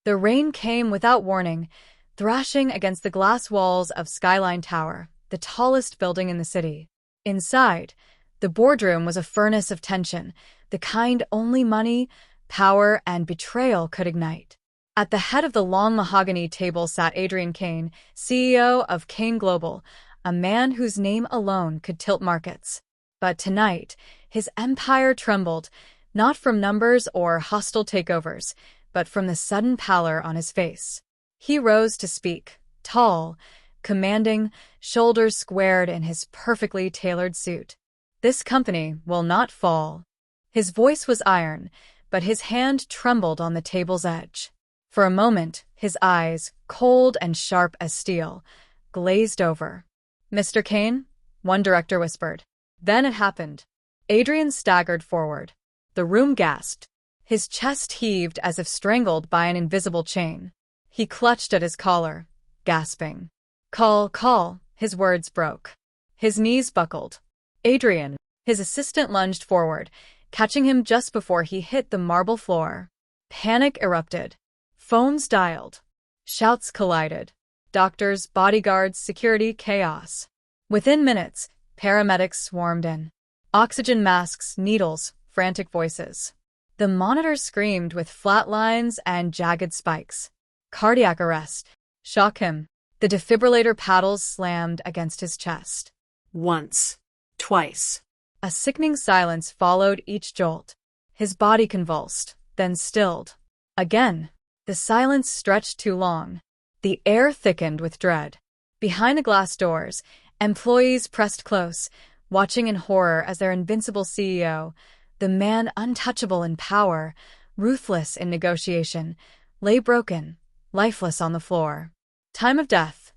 The rain came without warning, thrashing against the glass walls of Skyline Tower, the tallest building in the city. Inside, the boardroom was a furnace of tension, the kind only money, power, and betrayal could ignite. At the head of the long mahogany table sat Adrian Kane, CEO of Kane Global, a man whose name alone could tilt markets. But tonight, his empire trembled, not from numbers or hostile takeovers, but from the sudden pallor on his face. He rose to speak, tall, commanding, shoulders squared in his perfectly tailored suit. "This company will not fall." His voice was iron, but his hand trembled on the table's edge. For a moment, his eyes, cold and sharp as steel, glazed over. "Mr. Kane?" one director whispered. Then it happened. Adrian staggered forward. The room gasped. His chest heaved as if strangled by an invisible chain. He clutched at his collar, gasping. Call, his words broke. His knees buckled. Adrian, his assistant lunged forward, catching him just before he hit the marble floor. Panic erupted. Phones dialed. Shouts collided. Doctors, bodyguards, security, chaos. Within minutes, paramedics swarmed in. Oxygen masks, needles, frantic voices. The monitor screamed with flat lines and jagged spikes. Cardiac arrest. Shock him. The defibrillator paddles slammed against his chest. Once. Twice. A sickening silence followed each jolt. His body convulsed, then stilled. Again. The silence stretched too long. The air thickened with dread. Behind the glass doors, employees pressed close, watching in horror as their invincible CEO, the man untouchable in power, ruthless in negotiation, lay broken, lifeless on the floor. "Time of death,"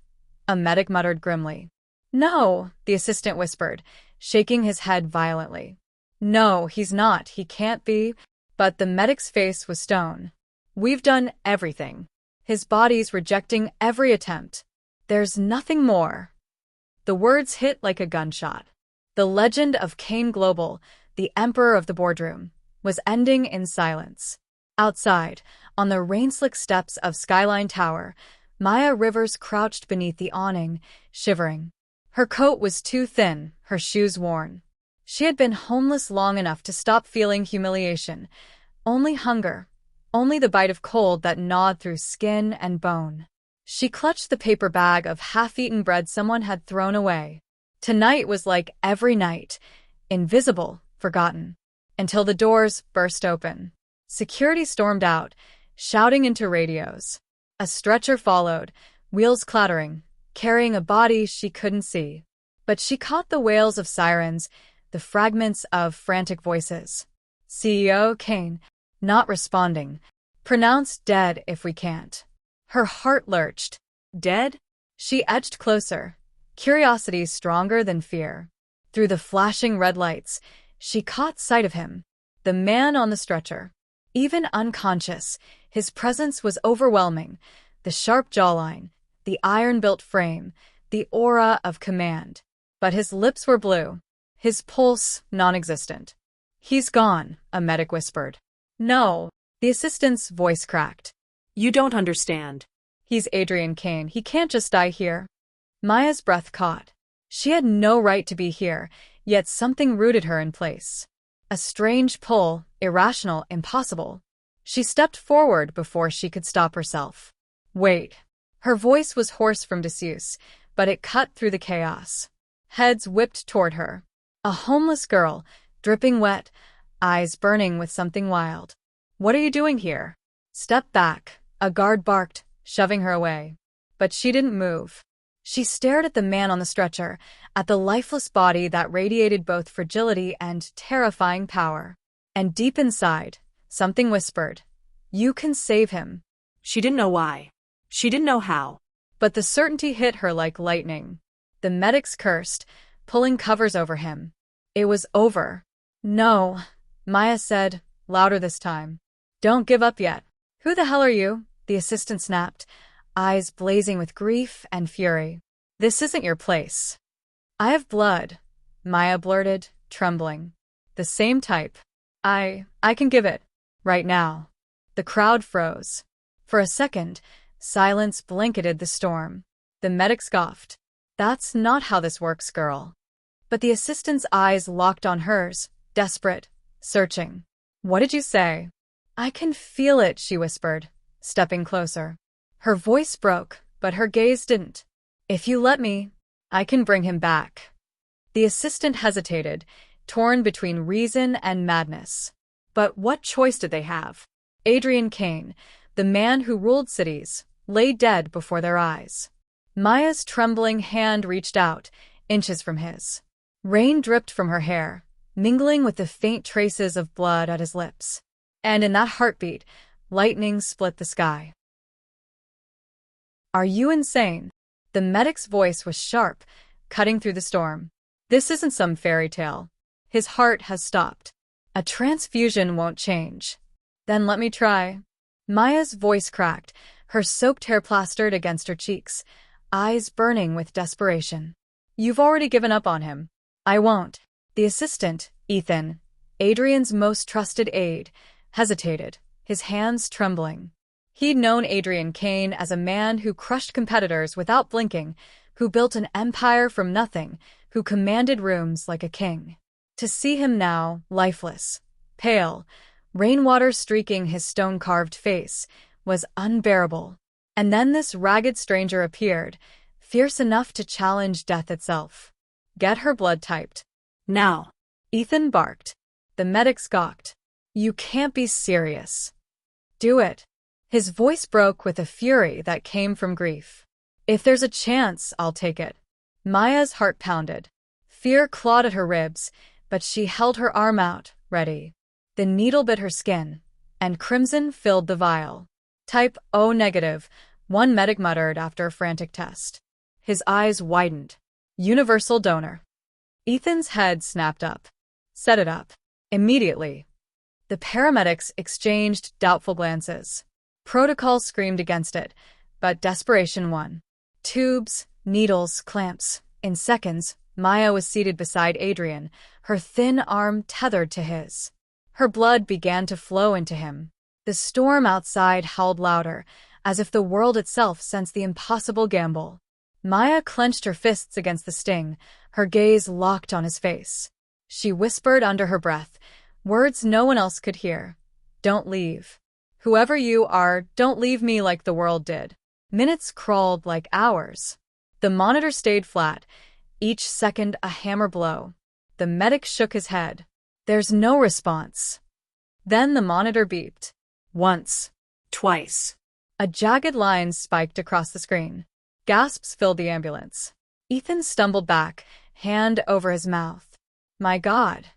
a medic muttered grimly. "No," the assistant whispered, shaking his head violently. "No, he's not, he can't be." But the medic's face was stone. "We've done everything. His body's rejecting every attempt. There's nothing more." The words hit like a gunshot. The legend of Kane Global, the emperor of the boardroom, was ending in silence. Outside, on the rain-slick steps of Skyline Tower, Maya Rivers crouched beneath the awning, shivering. Her coat was too thin, her shoes worn. She had been homeless long enough to stop feeling humiliation. Only hunger. Only the bite of cold that gnawed through skin and bone. She clutched the paper bag of half-eaten bread someone had thrown away. Tonight was like every night, invisible, forgotten, until the doors burst open. Security stormed out, shouting into radios. A stretcher followed, wheels clattering, carrying a body she couldn't see. But she caught the wails of sirens, the fragments of frantic voices. CEO Kane, not responding. "Pronounced dead if we can't." Her heart lurched. Dead? She edged closer, curiosity stronger than fear. Through the flashing red lights, she caught sight of him, the man on the stretcher. Even unconscious, his presence was overwhelming. The sharp jawline, the iron-built frame, the aura of command. But his lips were blue, his pulse non-existent. "He's gone," a medic whispered. "No," the assistant's voice cracked. "You don't understand." "He's Adrian Kane. He can't just die here." Maya's breath caught. She had no right to be here, yet something rooted her in place. A strange pull, irrational, impossible. She stepped forward before she could stop herself. "Wait." Her voice was hoarse from disuse, but it cut through the chaos. Heads whipped toward her. A homeless girl, dripping wet, eyes burning with something wild. "What are you doing here?" "Step back," a guard barked, shoving her away. But she didn't move. She stared at the man on the stretcher, at the lifeless body that radiated both fragility and terrifying power. And deep inside, something whispered, "You can save him." She didn't know why. She didn't know how. But the certainty hit her like lightning. The medics cursed, pulling covers over him. It was over. "No," Maya said, louder this time. "Don't give up yet." "Who the hell are you?" the assistant snapped, eyes blazing with grief and fury. "This isn't your place." "I have blood," Maya blurted, trembling. "The same type. I can give it. Right now." The crowd froze. For a second, silence blanketed the storm. The medic scoffed. "That's not how this works, girl." But the assistant's eyes locked on hers, desperate, searching. "What did you say?" "I can feel it," she whispered, stepping closer. Her voice broke, but her gaze didn't. "If you let me, I can bring him back." The assistant hesitated, torn between reason and madness. But what choice did they have? Adrian Kane, the man who ruled cities, lay dead before their eyes. Maya's trembling hand reached out, inches from his. Rain dripped from her hair, mingling with the faint traces of blood at his lips. And in that heartbeat, lightning split the sky. "Are you insane?" The medic's voice was sharp, cutting through the storm. "This isn't some fairy tale. His heart has stopped. A transfusion won't change." "Then let me try." Maya's voice cracked, her soaked hair plastered against her cheeks, eyes burning with desperation. "You've already given up on him." "I won't." The assistant, Ethan, Adrian's most trusted aide, hesitated, his hands trembling. He'd known Adrian Kane as a man who crushed competitors without blinking, who built an empire from nothing, who commanded rooms like a king. To see him now, lifeless, pale, rainwater streaking his stone-carved face, was unbearable. And then this ragged stranger appeared, fierce enough to challenge death itself. "Get her blood typed." Now. Ethan barked. The medic scoffed. "You can't be serious." "Do it." His voice broke with a fury that came from grief. "If there's a chance, I'll take it." Maya's heart pounded. Fear clawed at her ribs, but she held her arm out, ready. The needle bit her skin, and crimson filled the vial. "Type O negative," one medic muttered after a frantic test. His eyes widened. "Universal donor." Ethan's head snapped up. "Set it up." Immediately. The paramedics exchanged doubtful glances. Protocol screamed against it, but desperation won. Tubes, needles, clamps. In seconds, Maya was seated beside Adrian, her thin arm tethered to his. Her blood began to flow into him. The storm outside howled louder, as if the world itself sensed the impossible gamble. Maya clenched her fists against the sting, her gaze locked on his face. She whispered under her breath, words no one else could hear. "Don't leave. Whoever you are, don't leave me like the world did." Minutes crawled like hours. The monitor stayed flat, each second a hammer blow. The medic shook his head. "There's no response." Then the monitor beeped. Once. Twice. A jagged line spiked across the screen. Gasps filled the ambulance. Ethan stumbled back, hand over his mouth. "My God."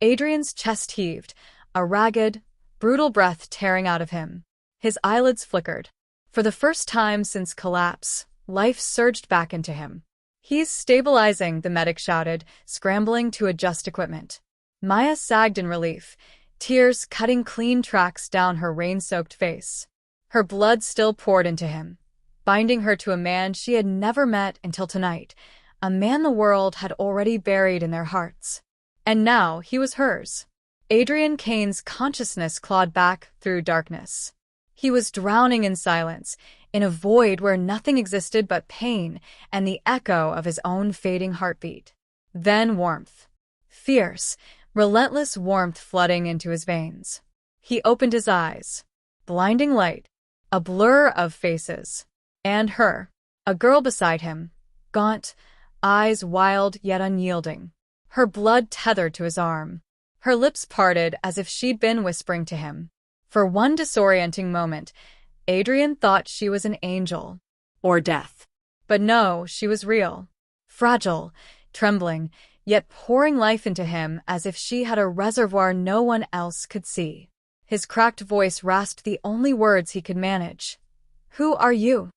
Adrian's chest heaved, a ragged, brutal breath tearing out of him. His eyelids flickered. For the first time since collapse, life surged back into him. "He's stabilizing," the medic shouted, scrambling to adjust equipment. Maya sagged in relief, tears cutting clean tracks down her rain-soaked face. Her blood still poured into him, binding her to a man she had never met until tonight, a man the world had already buried in their hearts. And now he was hers. Adrian Kane's consciousness clawed back through darkness. He was drowning in silence, in a void where nothing existed but pain and the echo of his own fading heartbeat. Then warmth. Fierce, relentless warmth flooding into his veins. He opened his eyes. Blinding light. A blur of faces. And her. A girl beside him. Gaunt, eyes wild yet unyielding. Her blood tethered to his arm. Her lips parted as if she'd been whispering to him. For one disorienting moment, Adrian thought she was an angel. Or death. But no, she was real. Fragile, trembling, yet pouring life into him as if she had a reservoir no one else could see. His cracked voice rasped the only words he could manage. "Who are you?"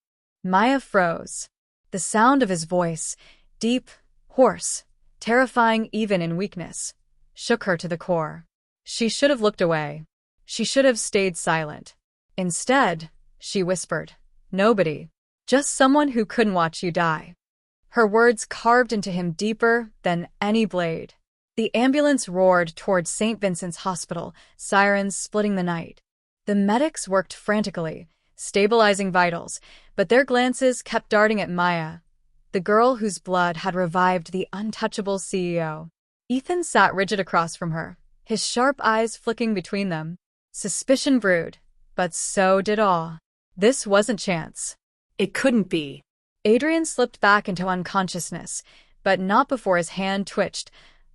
Maya froze. The sound of his voice, deep, hoarse, terrifying even in weakness, shook her to the core. She should have looked away. She should have stayed silent. Instead, she whispered, "Nobody. Just someone who couldn't watch you die." Her words carved into him deeper than any blade. The ambulance roared toward St. Vincent's Hospital, sirens splitting the night. The medics worked frantically, stabilizing vitals, but their glances kept darting at Maya, the girl whose blood had revived the untouchable CEO. Ethan sat rigid across from her, his sharp eyes flicking between them. Suspicion brewed, but so did awe. This wasn't chance. It couldn't be. Adrian slipped back into unconsciousness, but not before his hand twitched,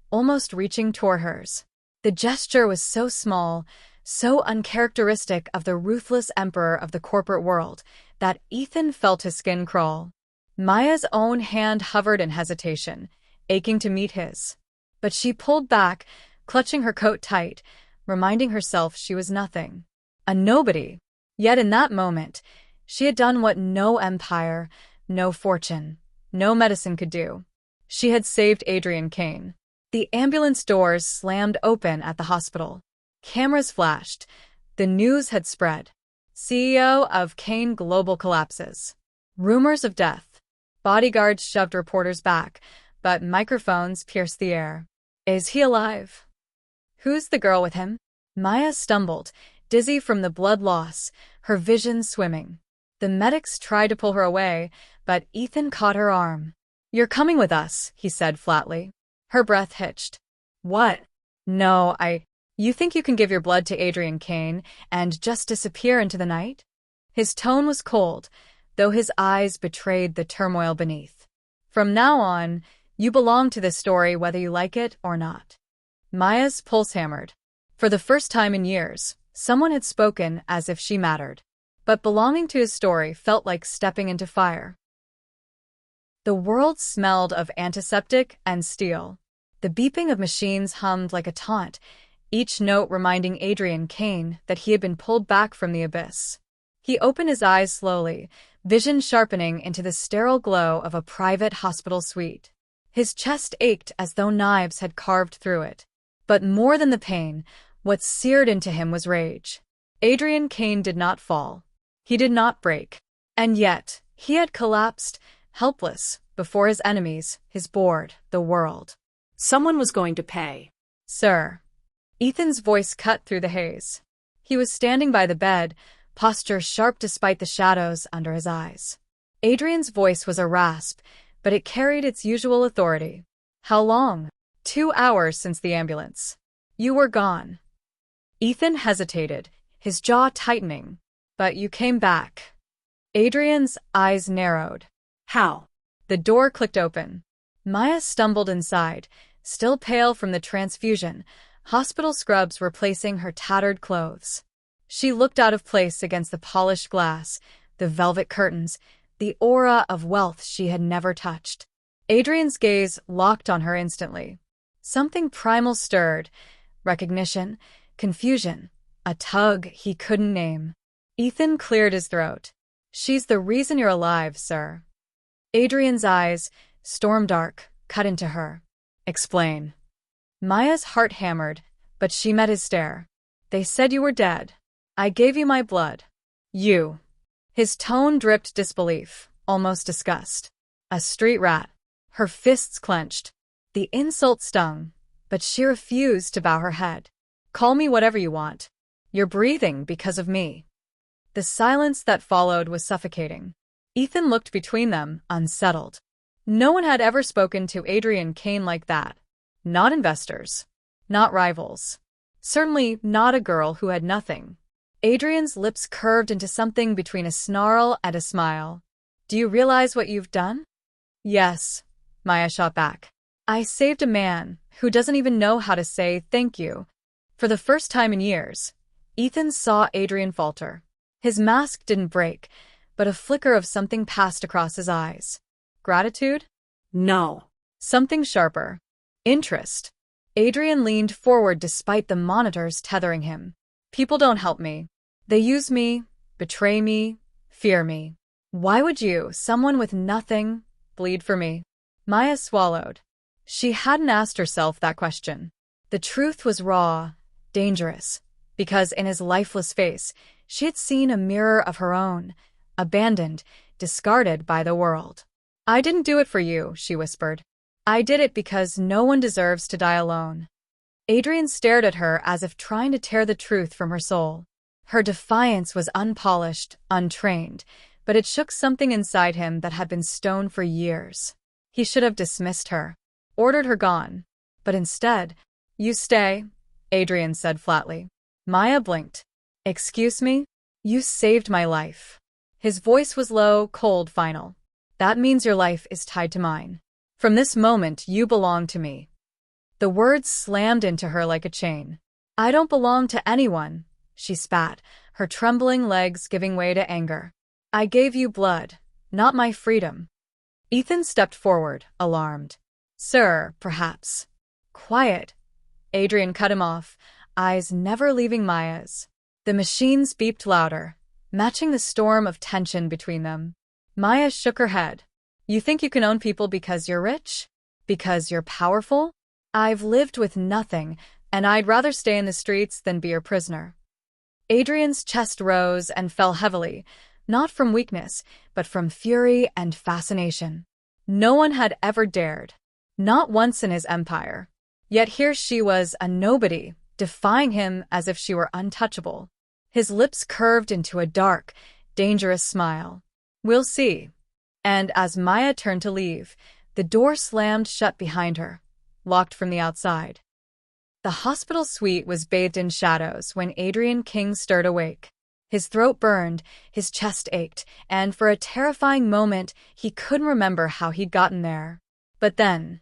almost reaching toward hers. The gesture was so small, so uncharacteristic of the ruthless emperor of the corporate world, that Ethan felt his skin crawl. Maya's own hand hovered in hesitation, aching to meet his. But she pulled back, clutching her coat tight, reminding herself she was nothing. A nobody. Yet in that moment, she had done what no empire, no fortune, no medicine could do. She had saved Adrian Kane. The ambulance doors slammed open at the hospital. Cameras flashed. The news had spread. CEO of Kane Global collapses. Rumors of death. Bodyguards shoved reporters back, but microphones pierced the air. Is he alive? Who's the girl with him? Maya stumbled, dizzy from the blood loss, her vision swimming. The medics tried to pull her away, but Ethan caught her arm. You're coming with us, he said flatly. Her breath hitched. What? No, You think you can give your blood to Adrian Kane and just disappear into the night? His tone was cold, though his eyes betrayed the turmoil beneath. From now on, you belong to this story whether you like it or not. Maya's pulse hammered. For the first time in years, someone had spoken as if she mattered. But belonging to his story felt like stepping into fire. The world smelled of antiseptic and steel. The beeping of machines hummed like a taunt, each note reminding Adrian Kane that he had been pulled back from the abyss. He opened his eyes slowly, vision sharpening into the sterile glow of a private hospital suite. His chest ached as though knives had carved through it. But more than the pain, what seared into him was rage. Adrian Kane did not fall. He did not break. And yet, he had collapsed, helpless, before his enemies, his board, the world. Someone was going to pay. Sir. Ethan's voice cut through the haze. He was standing by the bed, posture sharp despite the shadows under his eyes. Adrian's voice was a rasp, but it carried its usual authority. How long? 2 hours since the ambulance. You were gone. Ethan hesitated, his jaw tightening. But you came back. Adrian's eyes narrowed. How? The door clicked open. Maya stumbled inside, still pale from the transfusion, hospital scrubs replacing her tattered clothes. She looked out of place against the polished glass, the velvet curtains, the aura of wealth she had never touched. Adrian's gaze locked on her instantly. Something primal stirred. Recognition, confusion, a tug he couldn't name. Ethan cleared his throat. She's the reason you're alive, sir. Adrian's eyes, storm dark, cut into her. Explain. Maya's heart hammered, but she met his stare. They said you were dead. I gave you my blood. You. His tone dripped disbelief, almost disgust. A street rat. Her fists clenched. The insult stung, but she refused to bow her head. Call me whatever you want. You're breathing because of me. The silence that followed was suffocating. Ethan looked between them, unsettled. No one had ever spoken to Adrian Kane like that. Not investors. Not rivals. Certainly not a girl who had nothing. Adrian's lips curved into something between a snarl and a smile. Do you realize what you've done? Yes, Maya shot back. I saved a man who doesn't even know how to say thank you. For the first time in years, Ethan saw Adrian falter. His mask didn't break, but a flicker of something passed across his eyes. Gratitude? No. Something sharper. Interest. Adrian leaned forward despite the monitors tethering him. People don't help me. They use me, betray me, fear me. Why would you, someone with nothing, bleed for me? Maya swallowed. She hadn't asked herself that question. The truth was raw, dangerous, because in his lifeless face, she had seen a mirror of her own, abandoned, discarded by the world. I didn't do it for you, she whispered. I did it because no one deserves to die alone. Adrian stared at her as if trying to tear the truth from her soul. Her defiance was unpolished, untrained, but it shook something inside him that had been stone for years. He should have dismissed her, ordered her gone. But instead, "You stay," Adrian said flatly. Maya blinked. "Excuse me? You saved my life." His voice was low, cold, final. "That means your life is tied to mine. From this moment, you belong to me." The words slammed into her like a chain. "I don't belong to anyone," she spat, her trembling legs giving way to anger. "I gave you blood, not my freedom." Ethan stepped forward, alarmed. "Sir, perhaps." "Quiet." Adrian cut him off, eyes never leaving Maya's. The machines beeped louder, matching the storm of tension between them. Maya shook her head. "You think you can own people because you're rich? Because you're powerful? I've lived with nothing, and I'd rather stay in the streets than be your prisoner." Adrian's chest rose and fell heavily, not from weakness, but from fury and fascination. No one had ever dared. Not once in his empire. Yet here she was, a nobody, defying him as if she were untouchable. His lips curved into a dark, dangerous smile. "We'll see." And as Maya turned to leave, the door slammed shut behind her, locked from the outside. The hospital suite was bathed in shadows when Adrian King stirred awake. His throat burned, his chest ached, and for a terrifying moment he couldn't remember how he'd gotten there. But then,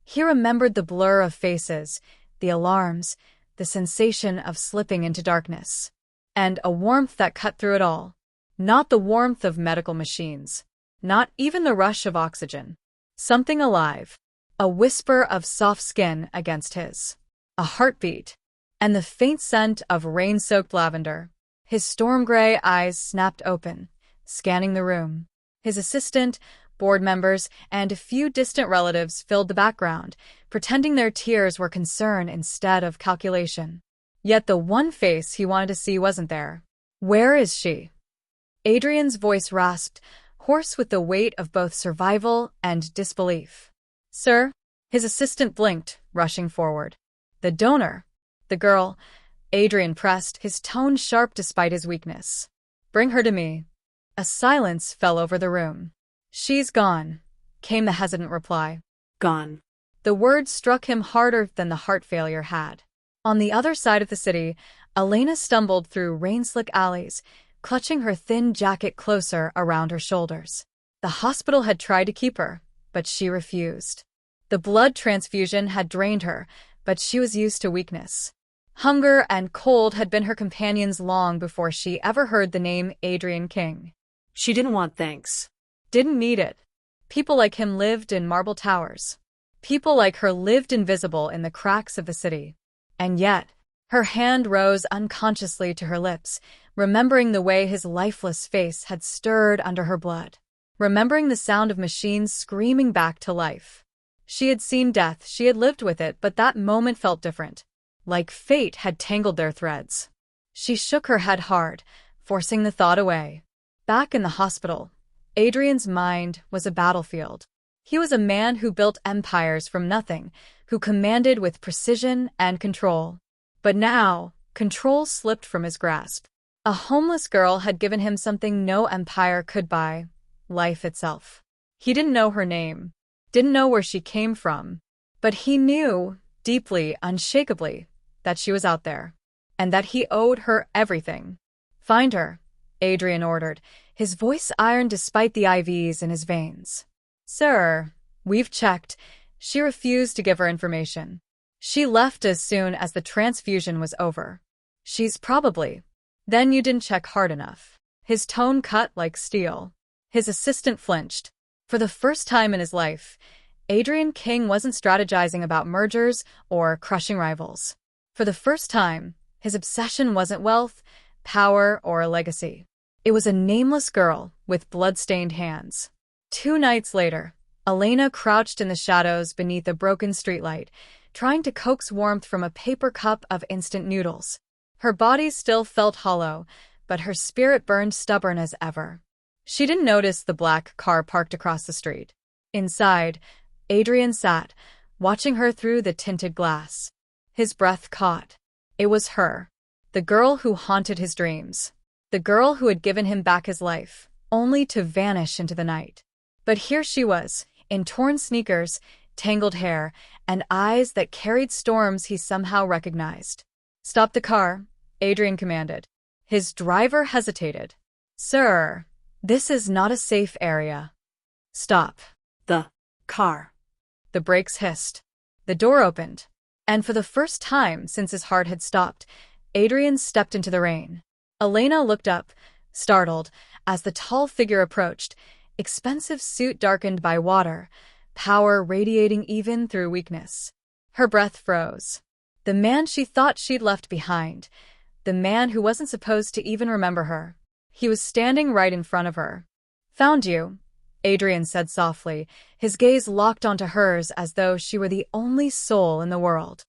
he remembered the blur of faces, the alarms, the sensation of slipping into darkness. And a warmth that cut through it all. Not the warmth of medical machines. Not even the rush of oxygen. Something alive. A whisper of soft skin against his. A heartbeat. And the faint scent of rain-soaked lavender. His storm-gray eyes snapped open, scanning the room. His assistant, board members, and a few distant relatives filled the background, pretending their tears were concern instead of calculation. Yet the one face he wanted to see wasn't there. "Where is she?" Adrian's voice rasped, hoarse with the weight of both survival and disbelief. "Sir?" His assistant blinked, rushing forward. "The donor." "The girl," Adrian pressed, his tone sharp despite his weakness. "Bring her to me." A silence fell over the room. "She's gone," came the hesitant reply. Gone. The word struck him harder than the heart failure had. On the other side of the city, Elena stumbled through rain-slick alleys, clutching her thin jacket closer around her shoulders. The hospital had tried to keep her, but she refused. The blood transfusion had drained her, but she was used to weakness. Hunger and cold had been her companions long before she ever heard the name Adrian King. She didn't want thanks. Didn't need it. People like him lived in marble towers. People like her lived invisible in the cracks of the city. And yet, her hand rose unconsciously to her lips, remembering the way his lifeless face had stirred under her blood, remembering the sound of machines screaming back to life. She had seen death, she had lived with it, but that moment felt different, like fate had tangled their threads. She shook her head hard, forcing the thought away. Back in the hospital, Adrian's mind was a battlefield. He was a man who built empires from nothing, who commanded with precision and control. But now, control slipped from his grasp. A homeless girl had given him something no empire could buy: life itself. He didn't know her name, didn't know where she came from, but he knew, deeply, unshakably, that she was out there, and that he owed her everything. "Find her," Adrian ordered, his voice iron despite the IVs in his veins. "Sir, we've checked." She refused to give her information. She left as soon as the transfusion was over. "She's probably..." "Then you didn't check hard enough." His tone cut like steel. His assistant flinched. For the first time in his life, Adrian King wasn't strategizing about mergers or crushing rivals. For the first time, his obsession wasn't wealth, power, or a legacy. It was a nameless girl with blood-stained hands. 2 nights later, Elena crouched in the shadows beneath a broken streetlight, trying to coax warmth from a paper cup of instant noodles. Her body still felt hollow, but her spirit burned stubborn as ever. She didn't notice the black car parked across the street. Inside, Adrian sat, watching her through the tinted glass. His breath caught. It was her. The girl who haunted his dreams. The girl who had given him back his life, only to vanish into the night. But here she was, in torn sneakers, tangled hair, and eyes that carried storms he somehow recognized. "Stop the car," Adrian commanded. His driver hesitated. "Sir, this is not a safe area." "Stop." The car. The brakes hissed. The door opened. And for the first time since his heart had stopped, Adrian stepped into the rain. Elena looked up, startled, as the tall figure approached, expensive suit darkened by water, power radiating even through weakness. Her breath froze. The man she thought she'd left behind, the man who wasn't supposed to even remember her. He was standing right in front of her. "Found you," Adrian said softly, his gaze locked onto hers as though she were the only soul in the world.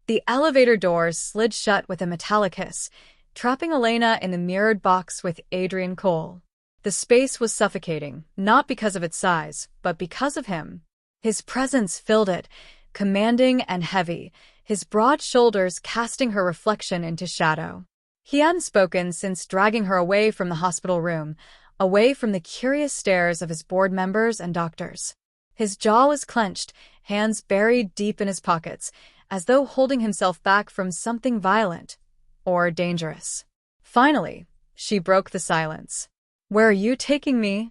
The elevator doors slid shut with a metallic hiss, trapping Elena in the mirrored box with Adrian Cole. The space was suffocating, not because of its size, but because of him. His presence filled it, commanding and heavy, his broad shoulders casting her reflection into shadow. He hadn't spoken since dragging her away from the hospital room, away from the curious stares of his board members and doctors. His jaw was clenched, hands buried deep in his pockets, as though holding himself back from something violent or dangerous. Finally, she broke the silence. "Where are you taking me?"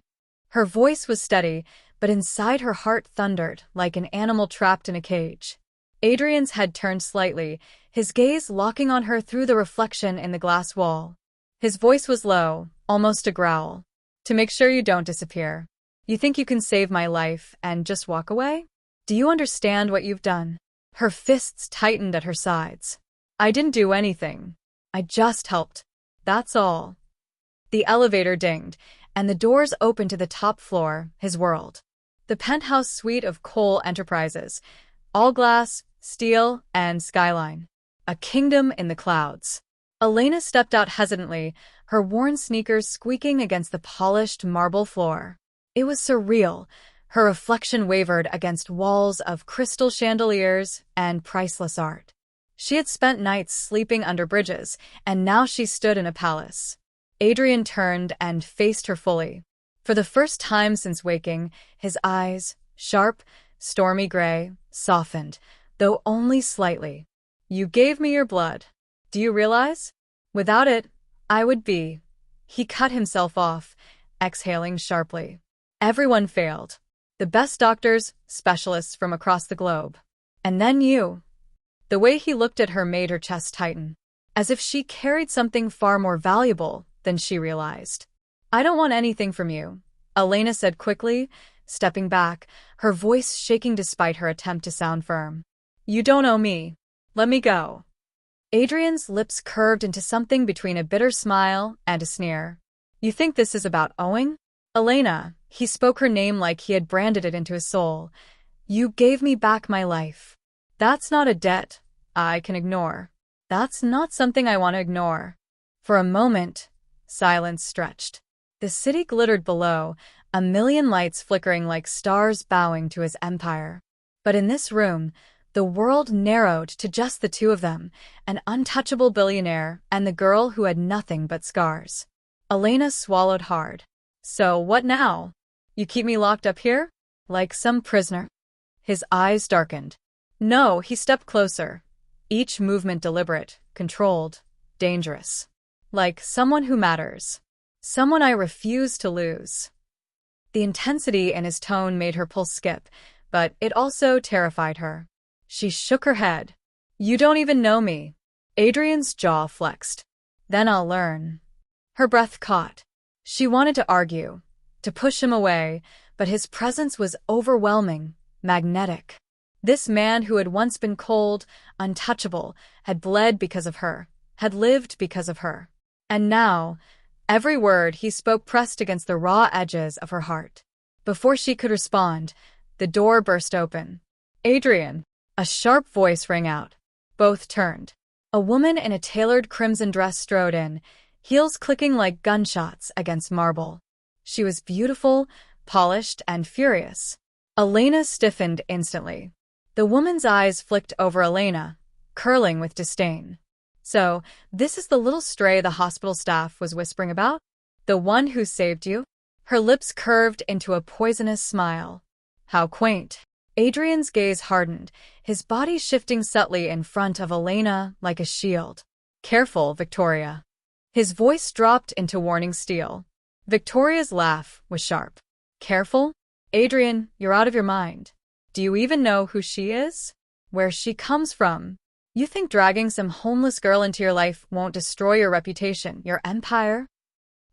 Her voice was steady, but inside her heart thundered like an animal trapped in a cage. Adrian's head turned slightly, his gaze locking on her through the reflection in the glass wall. His voice was low, almost a growl. "To make sure you don't disappear. You think you can save my life and just walk away? Do you understand what you've done?" Her fists tightened at her sides. "I didn't do anything. I just helped. That's all." The elevator dinged, and the doors opened to the top floor, his world. The penthouse suite of Cole Enterprises. All glass, steel, and skyline. A kingdom in the clouds. Elena stepped out hesitantly, her worn sneakers squeaking against the polished marble floor. It was surreal. Her reflection wavered against walls of crystal chandeliers and priceless art. She had spent nights sleeping under bridges, and now she stood in a palace. Adrian turned and faced her fully. For the first time since waking, his eyes, sharp, stormy gray, softened, though only slightly. "You gave me your blood. Do you realize? Without it, I would be..." He cut himself off, exhaling sharply. "Everyone failed. The best doctors, specialists from across the globe. And then you." The way he looked at her made her chest tighten, as if she carried something far more valuable than she realized. "I don't want anything from you," Elena said quickly, stepping back, her voice shaking despite her attempt to sound firm. "You don't owe me. Let me go." Adrian's lips curved into something between a bitter smile and a sneer. "You think this is about owing?" "Elena," he spoke her name like he had branded it into his soul. "You gave me back my life. That's not a debt I can ignore. That's not something I want to ignore." For a moment, silence stretched. The city glittered below, a million lights flickering like stars bowing to his empire. But in this room, the world narrowed to just the two of them, an untouchable billionaire and the girl who had nothing but scars. Elena swallowed hard. "So what now? You keep me locked up here? Like some prisoner?" His eyes darkened. "No," he stepped closer, each movement deliberate, controlled, dangerous. "Like someone who matters. Someone I refuse to lose." The intensity in his tone made her pulse skip, but it also terrified her. She shook her head. "You don't even know me." Adrian's jaw flexed. "Then I'll learn." Her breath caught. She wanted to argue, to push him away, but his presence was overwhelming, magnetic. This man who had once been cold, untouchable, had bled because of her, had lived because of her. And now, every word he spoke pressed against the raw edges of her heart. Before she could respond, the door burst open. "Adrian!" A sharp voice rang out. Both turned. A woman in a tailored crimson dress strode in, heels clicking like gunshots against marble. She was beautiful, polished, and furious. Elena stiffened instantly. The woman's eyes flicked over Elena, curling with disdain. So, this is the little stray the hospital staff was whispering about? The one who saved you? Her lips curved into a poisonous smile. How quaint. Adrian's gaze hardened, his body shifting subtly in front of Elena like a shield. Careful, Victoria. His voice dropped into warning steel. Victoria's laugh was sharp. Careful? Adrian, you're out of your mind. Do you even know who she is? Where she comes from? You think dragging some homeless girl into your life won't destroy your reputation, your empire?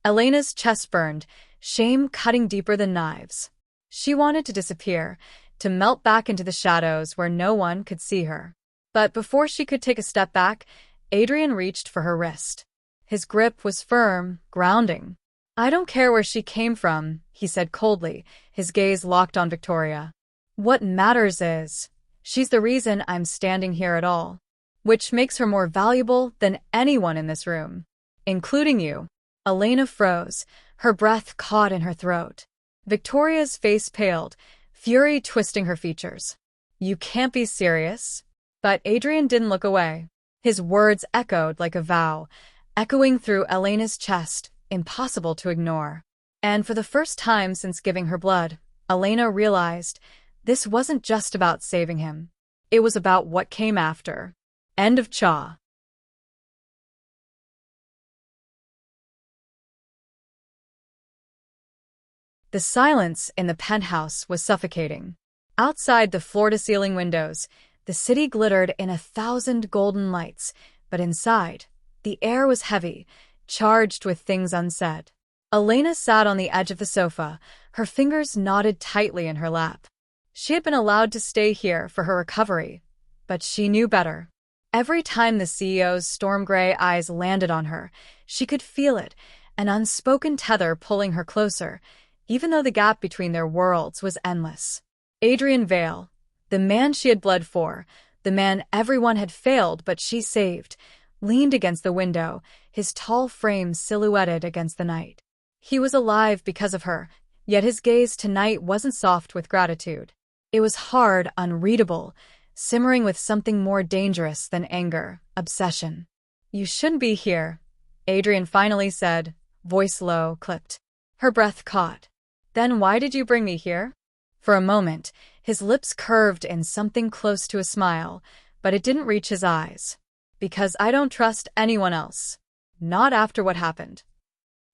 Elena's chest burned, shame cutting deeper than knives. She wanted to disappear, to melt back into the shadows where no one could see her. But before she could take a step back, Adrian reached for her wrist. His grip was firm, grounding. I don't care where she came from, he said coldly, his gaze locked on Victoria. What matters is, she's the reason I'm standing here at all. Which makes her more valuable than anyone in this room. Including you. Elena froze, her breath caught in her throat. Victoria's face paled, fury twisting her features. You can't be serious. But Adrian didn't look away. His words echoed like a vow, echoing through Elena's chest, impossible to ignore. And for the first time since giving her blood, Elena realized this wasn't just about saving him. It was about what came after. End of Cha. The silence in the penthouse was suffocating. Outside the floor-to-ceiling windows, the city glittered in 1,000 golden lights, but inside, the air was heavy, charged with things unsaid. Elena sat on the edge of the sofa, her fingers knotted tightly in her lap. She had been allowed to stay here for her recovery, but she knew better. Every time the CEO's storm-gray eyes landed on her, she could feel it, an unspoken tether pulling her closer, even though the gap between their worlds was endless. Adrian Vale, the man she had bled for, the man everyone had failed but she saved, leaned against the window, his tall frame silhouetted against the night. He was alive because of her, yet his gaze tonight wasn't soft with gratitude. It was hard, unreadable, simmering with something more dangerous than anger, obsession. You shouldn't be here, Adrian finally said, voice low, clipped. Her breath caught. Then why did you bring me here? For a moment, his lips curved in something close to a smile, but it didn't reach his eyes. Because I don't trust anyone else. Not after what happened.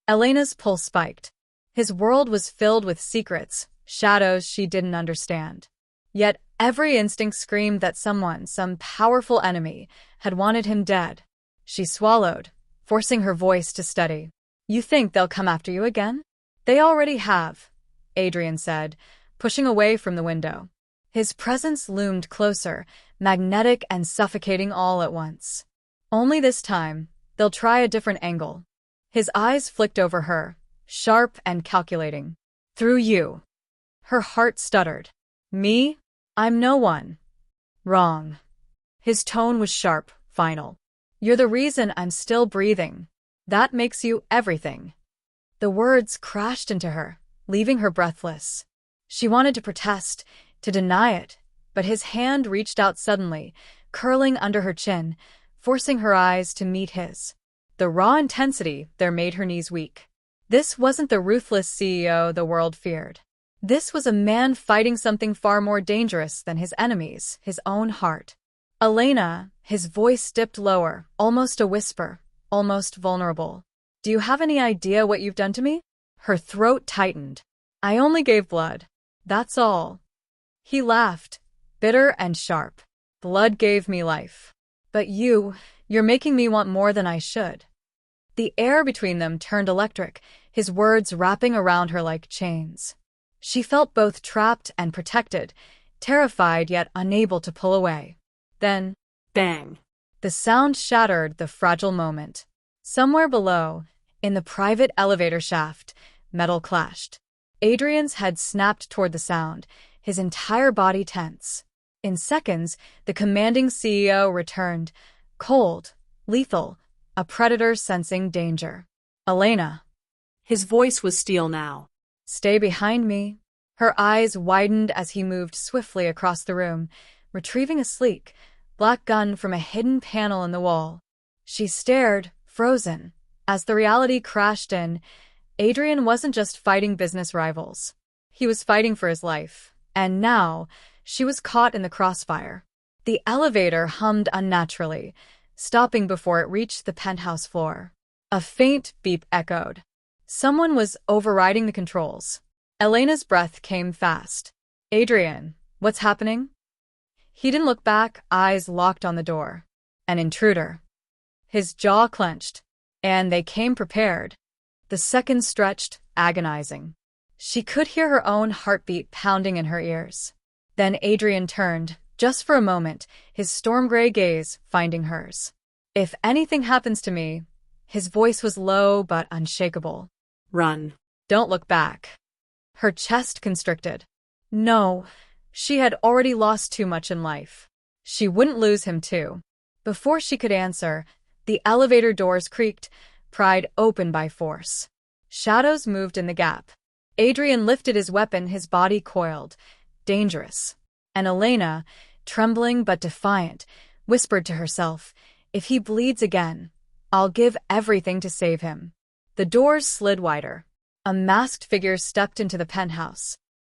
Elena's pulse spiked. His world was filled with secrets, shadows she didn't understand. Yet every instinct screamed that someone, some powerful enemy, had wanted him dead. She swallowed, forcing her voice to steady. You think they'll come after you again? They already have, Adrian said, pushing away from the window. His presence loomed closer, magnetic and suffocating all at once. Only this time, they'll try a different angle. His eyes flicked over her, sharp and calculating. Through you. Her heart stuttered. Me? I'm no one. Wrong. His tone was sharp, final. You're the reason I'm still breathing. That makes you everything. The words crashed into her, leaving her breathless. She wanted to protest, to deny it, but his hand reached out suddenly, curling under her chin, forcing her eyes to meet his. The raw intensity there made her knees weak. This wasn't the ruthless CEO the world feared. This was a man fighting something far more dangerous than his enemies, his own heart. Elena, his voice dipped lower, almost a whisper, almost vulnerable. Do you have any idea what you've done to me? Her throat tightened. I only gave blood. That's all. He laughed, bitter and sharp. Blood gave me life. But you're making me want more than I should. The air between them turned electric, his words wrapping around her like chains. She felt both trapped and protected, terrified yet unable to pull away. Then, Bang. The sound shattered the fragile moment. Somewhere below, in the private elevator shaft, metal clashed. Adrian's head snapped toward the sound, his entire body tense. In seconds, the commanding CEO returned, cold, lethal, a predator sensing danger. Elena. His voice was steel now. Stay behind me. Her eyes widened as he moved swiftly across the room, retrieving a sleek, black gun from a hidden panel in the wall. She stared, frozen. As the reality crashed in, Adrian wasn't just fighting business rivals. He was fighting for his life. And now, she was caught in the crossfire. The elevator hummed unnaturally, stopping before it reached the penthouse floor. A faint beep echoed. Someone was overriding the controls. Elena's breath came fast. Adrian, what's happening? He didn't look back, eyes locked on the door. An intruder. His jaw clenched, and they came prepared. The seconds stretched, agonizing. She could hear her own heartbeat pounding in her ears. Then Adrian turned, just for a moment, his storm-gray gaze finding hers. If anything happens to me, his voice was low but unshakable. Run. Don't look back. Her chest constricted. No, she had already lost too much in life. She wouldn't lose him too. Before she could answer, the elevator doors creaked, pried open by force. Shadows moved in the gap. Adrian lifted his weapon, his body coiled. Dangerous. And Elena, trembling but defiant, whispered to herself, "If he bleeds again, I'll give everything to save him." The doors slid wider. A masked figure stepped into the penthouse.